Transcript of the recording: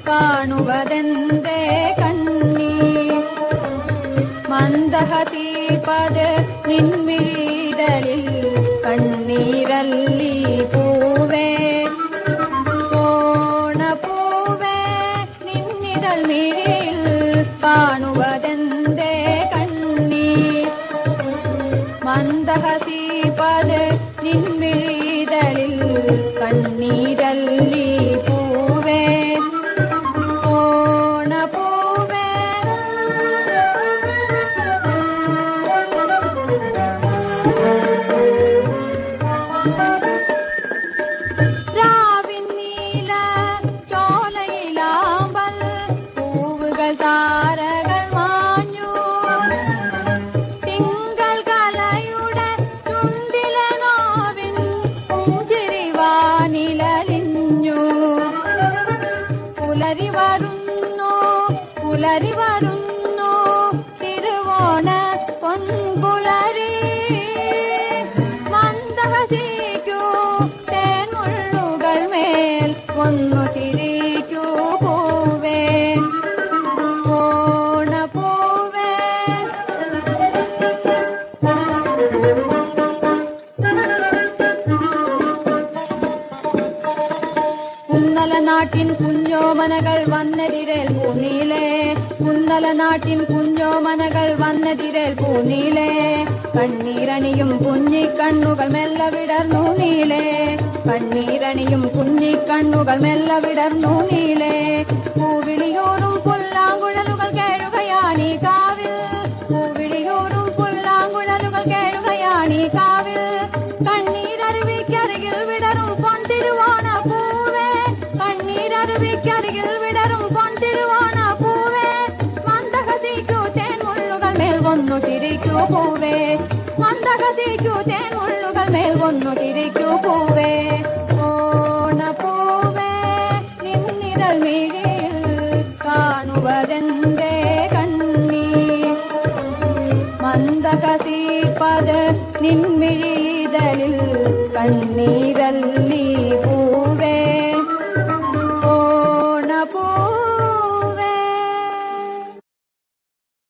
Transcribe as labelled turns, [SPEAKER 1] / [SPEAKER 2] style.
[SPEAKER 1] കാണുവതെന്തേ കണ്ണീർ മന്ദഹതീപദ നിൻമിഴിതളിൽ കണ്ണീരല്ലി പൂവേ ഓണപ്പൂവേ നിന്നിതൾ മിഴിയിൽ കാണുവതെന്തേ കണ്ണീർ മന്ദഹതീപദ നിൻമിഴിതളിൽ കണ്ണീരല്ലി പൂവേ താരകൾ മാഞ്ഞു തിങ്കൾ കലയുടെ ചുണ്ടിലെ നോവിൻ പുഞ്ചിരി വാനിലലിഞ്ഞു പുലരി വരുന്നു തിരുവോണ പൊൻപുലരി മന്ദഹസിക്കൂ തേൻമുള്ളുകൾ മേൽ ഒന്നു ചിരിക്കൂ പൂവേ കുന്നലനാട്ടിൻ കുഞ്ഞോമനകൾ വന്നെതിരേൽ പൂനീലേ കുന്നലനാട്ടിൻ കുഞ്ഞോമനകൾ വന്നെതിരേൽ പൂനീലേ കണ്ണീരണിയും കുഞ്ഞിക്കണ്ണുകൾ മെല്ലെ വിടർന്നു നീലേ കണ്ണീരണിയും കുഞ്ഞിക്കണ്ണുകൾ മെല്ലെ വിടർന്നു നീലേ പൂവിളിയോറും പുല്ലാങ്കുഴലുകൾ കേഴുകയാണീ കാവിൽ പൂവിളിയോറും പുല്ലാങ്കുഴലുകൾ കേഴുകയാണീ കാവിൽ കണ്ണീരരുവിക്കരികിൽ വിടരും പൊൻതിരുവോണ പൂവേ കണ്ണീരരുവിക്കരികിൽ വിടരും പൊൻതിരുവോണ പൂവേ മന്ദഹസിക്കൂ തേൻമുള്ളുകൾ മേൽ ഒന്നു ചിരിക്കൂ പൂവേ മന്ദഹസിക്കൂ തേൻമുള്ളുകൾ മേൽ ഒന്നു ചിരിക്കൂ പൂവേ ഓണപ്പൂവേ നിന്നിതൾ മിഴിയിൽ കാണുവതെന്തേ കണ്ണീർ മന്ദഹസിപ്പത് നിൻമിഴിതളിൽ കണ്ണീരല്ലി